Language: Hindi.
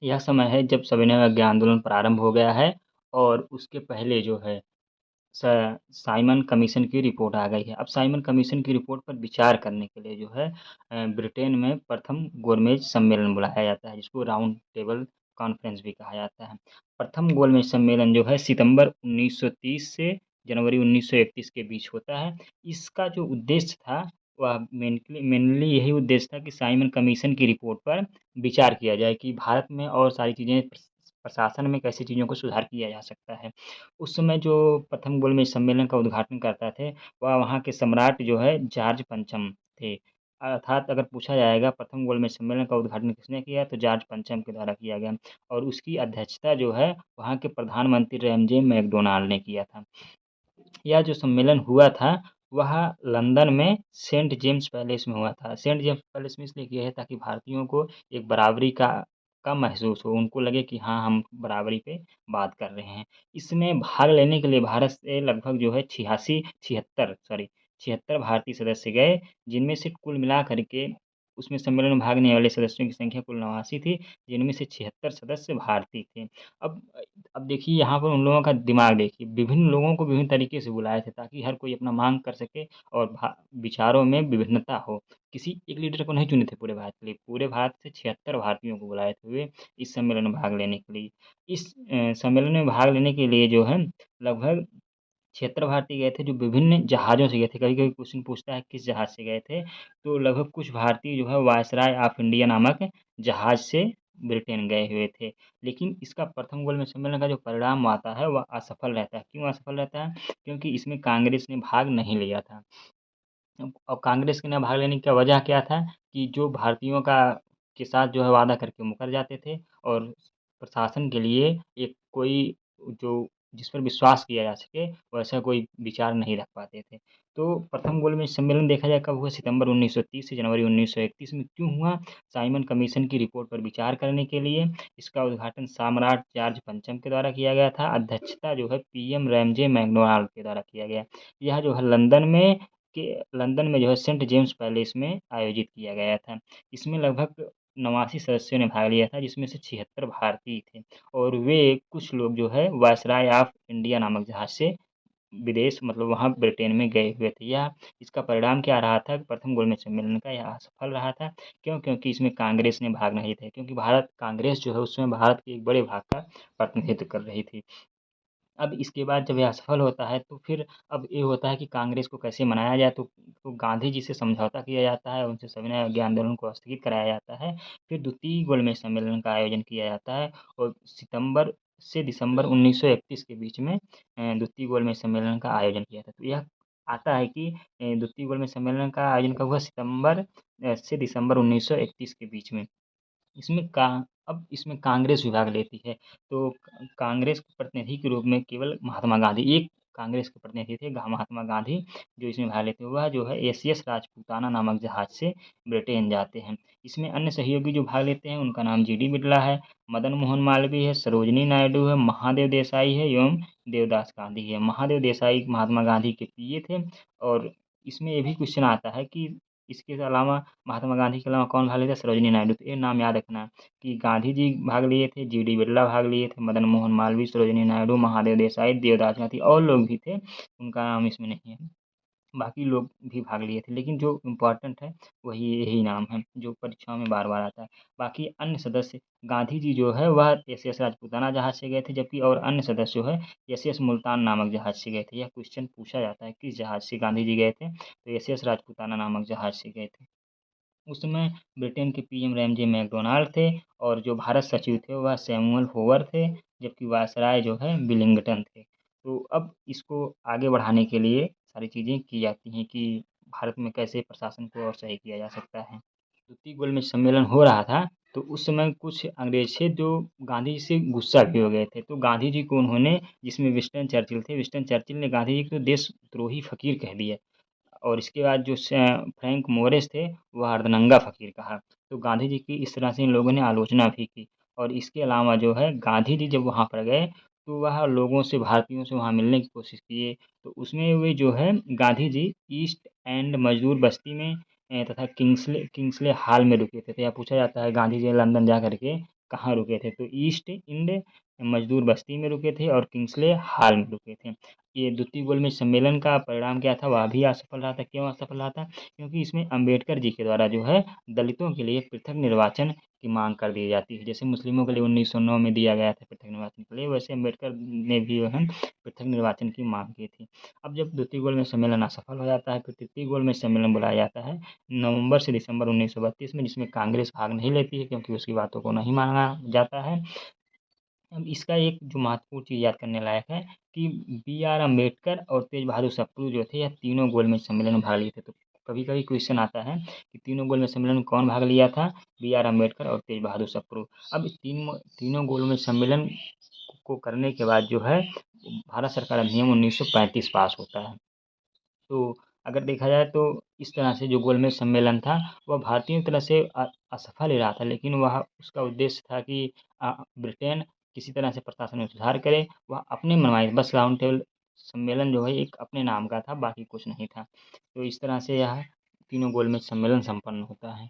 यह समय है जब सविनय अवज्ञा आंदोलन प्रारंभ हो गया है और उसके पहले जो है स साइमन कमीशन की रिपोर्ट आ गई है। अब साइमन कमीशन की रिपोर्ट पर विचार करने के लिए जो है ब्रिटेन में प्रथम गोलमेज सम्मेलन बुलाया जाता है, जिसको राउंड टेबल कॉन्फ्रेंस भी कहा जाता है। प्रथम गोलमेज सम्मेलन जो है सितंबर 1930 से जनवरी 1931 के बीच होता है। इसका जो उद्देश्य था, वह मेनली यही उद्देश्य था कि साइमन कमीशन की रिपोर्ट पर विचार किया जाए कि भारत में और सारी चीज़ें प्रशासन में कैसी चीज़ों को सुधार किया जा सकता है। उस समय जो प्रथम गोलमेज सम्मेलन का उद्घाटन करता थे, वह वहाँ के सम्राट जो है जॉर्ज पंचम थे। अर्थात अगर पूछा जाएगा प्रथम गोलमेज सम्मेलन का उद्घाटन किसने किया, तो जॉर्ज पंचम के द्वारा किया गया और उसकी अध्यक्षता जो है वहाँ के प्रधानमंत्री रैमजे मैकडोनाल्ड ने किया था। यह जो सम्मेलन हुआ था, वह लंदन में सेंट जेम्स पैलेस में हुआ था। सेंट जेम्स पैलेस में इसलिए किया है ताकि भारतीयों को एक बराबरी का महसूस हो, उनको लगे कि हाँ, हम बराबरी पे बात कर रहे हैं। इसमें भाग लेने के लिए भारत से लगभग जो है 76 भारतीय सदस्य गए, जिनमें से कुल मिला कर के उसमें सम्मेलन में भाग लेने वाले सदस्यों की संख्या कुल 89 थी, जिनमें से 76 सदस्य भारतीय थे। अब अब देखिए यहाँ पर उन लोगों का दिमाग देखिए, विभिन्न लोगों को विभिन्न तरीके से बुलाए थे ताकि हर कोई अपना माँग कर सके और विचारों में विभिन्नता हो। किसी एक लीडर को नहीं चुने थे पूरे भारत के लिए, पूरे भारत से 76 भारतीयों को बुलाए थे वे इस सम्मेलन में भाग लेने के लिए। इस सम्मेलन में भाग लेने के लिए जो है लगभग 76 भारतीय गए थे जो विभिन्न जहाज़ों से गए थे। कभी-कभी क्वेश्चन पूछता है किस जहाज़ से गए थे, तो लगभग कुछ भारतीय जो है वायसराय ऑफ इंडिया नामक जहाज़ से ब्रिटेन गए हुए थे। लेकिन इसका प्रथम गोलमेज सम्मेलन का जो परिणाम आता है वह असफल रहता है। क्यों असफल रहता है? क्योंकि इसमें कांग्रेस ने भाग नहीं लिया था। और कांग्रेस के ना भाग लेने का वजह क्या था कि जो भारतीयों का के साथ जो है वादा करके मुकर जाते थे और प्रशासन के लिए एक कोई जो जिस पर विश्वास किया जा सके वैसा कोई विचार नहीं रख पाते थे। तो प्रथम गोलमेज सम्मेलन देखा जाए कब हुआ, सितंबर 1930 से जनवरी 1931 में क्यों हुआ? साइमन कमीशन की रिपोर्ट पर विचार करने के लिए। इसका उद्घाटन सम्राट जॉर्ज पंचम के द्वारा किया गया था। अध्यक्षता जो है पीएम रैमजे मैकडोनाल्ड के द्वारा किया गया। यह जो है लंदन में जो है सेंट जेम्स पैलेस में आयोजित किया गया था। इसमें लगभग 89 सदस्यों ने भाग लिया था, जिसमें से 76 भारतीय थे और वे कुछ लोग जो है वायसराय ऑफ इंडिया नामक जहाज़ से विदेश मतलब वहाँ ब्रिटेन में गए हुए थे। यह इसका परिणाम क्या रहा था? प्रथम गोलमेज सम्मेलन का यह असफल रहा था। क्यों? क्योंकि इसमें कांग्रेस ने भाग नहीं लिया, क्योंकि कांग्रेस जो है उस समय भारत के एक बड़े भाग का प्रतिनिधित्व कर रही थी। अब इसके बाद जब यह असफल होता है तो फिर अब ये होता है कि कांग्रेस को कैसे मनाया जाए, तो गांधी जी से समझौता किया जाता है, उनसे सविनय अवज्ञा आंदोलन को स्थगित कराया जाता है। फिर द्वितीय गोलमेज सम्मेलन का आयोजन किया जाता है और सितंबर से दिसंबर 1931 के बीच में द्वितीय गोलमेज सम्मेलन का आयोजन किया था। तो यह आता है कि द्वितीय गोलमेज सम्मेलन का आयोजन कब हुआ? सितंबर से दिसंबर 1931 के बीच में। इसमें का अब इसमें कांग्रेस विभाग लेती है, तो कांग्रेस के प्रतिनिधि के रूप में केवल महात्मा गांधी एक कांग्रेस के प्रतिनिधि थे, महात्मा गांधी जो इसमें भाग लेते हैं, वह जो है एसीएस राजपूताना नामक जहाज से ब्रिटेन जाते हैं। इसमें अन्य सहयोगी जो भाग लेते हैं उनका नाम जीडी बिरला है, मदन मोहन मालवीय है, सरोजनी नायडू है, महादेव देसाई है एवं देवदास गांधी है। महादेव देसाई महात्मा गांधी के पीए थे और इसमें ये भी क्वेश्चन आता है कि इसके अलावा महात्मा गांधी के अलावा कौन भाग लेता है? सरोजिनी नायडू। तो ये नाम याद रखना कि गांधी जी भाग लिए थे, जीडी बिरला भाग लिए थे, मदन मोहन मालवीय, सरोजिनी नायडू, महादेव देसाई, देवदास गांधी और लोग भी थे, उनका नाम इसमें नहीं है। बाकी लोग भी भाग लिए थे, लेकिन जो इम्पोर्टेंट है वही यही नाम है, जो परीक्षाओं में बार-बार आता है। बाकी अन्य सदस्य गांधी जी जो है वह एसएस राजपूताना जहाज़ से गए थे, जबकि और अन्य सदस्य जो है एसएस मुल्तान नामक जहाज़ से गए थे। यह क्वेश्चन पूछा जाता है किस जहाज़ से गांधी जी गए थे? तो एसएस राजपूताना नामक जहाज़ से गए थे। उस समय ब्रिटेन के पीएम रैमजे मैकडोनाल्ड थे और जो भारत सचिव थे वह सैमुअल होवर थे, जबकि वायसराय जो है विलिंगटन थे। तो अब इसको आगे बढ़ाने के लिए सारी चीज़ें की जाती हैं कि भारत में कैसे प्रशासन को और सही किया जा सकता है। द्वितीय गोलमेज सम्मेलन हो रहा था, तो उस समय कुछ अंग्रेज थे जो गांधी जी से गुस्सा भी हो गए थे। तो गांधी जी को उन्होंने जिसमें विंस्टन चर्चिल ने गांधी जी को तो देशद्रोही फ़कीर कह दिया। और इसके बाद जो फ्रैंक मोरिस थे, वह अर्धनंगा फ़कीर कहा। तो गांधी जी की इस तरह से इन लोगों ने आलोचना भी की और इसके अलावा जो है गांधी जी जब वहाँ पर गए, तो वह लोगों से भारतीयों से वहाँ मिलने की कोशिश किए। तो उसमें वे जो है गांधी जी ईस्ट एंड मज़दूर बस्ती में तथा किंग्सले किंग्सले हॉल में रुके थे। तो यह पूछा जाता है गांधी जी ने लंदन जा कर के कहाँ रुके थे, तो ईस्ट इंड मजदूर बस्ती में रुके थे और किंग्सले हाल में रुके थे। ये द्वितीय गोलमेज सम्मेलन का परिणाम क्या था, वह भी असफल रहा था। क्यों असफल रहा था? क्योंकि इसमें अम्बेडकर जी के द्वारा जो है दलितों के लिए पृथक निर्वाचन की मांग कर दी जाती है। जैसे मुस्लिमों के लिए 1909 में दिया गया था पृथक निर्वाचन के लिए, वैसे अम्बेडकर ने भी जो है पृथक निर्वाचन की मांग की थी। अब जब द्वितीय गोलमेज सम्मेलन असफल हो जाता है, फिर तृतीय गोलमेज सम्मेलन बुलाया जाता है नवंबर से दिसंबर 1932 में, जिसमें कांग्रेस भाग नहीं लेती है क्योंकि उसकी बातों को नहीं माना जाता है। अब इसका एक जो महत्वपूर्ण चीज़ याद करने लायक है कि बी आर अम्बेडकर और तेज बहादुर सप्रू जो थे, यह तीनों गोलमेज सम्मेलन में भाग लिए थे। तो कभी कभी क्वेश्चन आता है कि तीनों गोलमेज सम्मेलन में कौन भाग लिया था, बी आर अम्बेडकर और तेज बहादुर सप्रू। अब तीनों गोलमेज सम्मेलन को करने के बाद जो है भारत सरकार अधिनियम 1935 पास होता है। तो अगर देखा जाए तो इस तरह से जो गोलमेज सम्मेलन था, वह भारतीयों की तरह से असफल ही रहा था, लेकिन वह उसका उद्देश्य था कि ब्रिटेन किसी तरह से प्रशासन में सुधार करे। वह अपनी मनमानी, बस राउंड टेबल सम्मेलन जो है एक अपने नाम का था, बाकी कुछ नहीं था। तो इस तरह से यह तीनों गोलमेज सम्मेलन संपन्न होता है।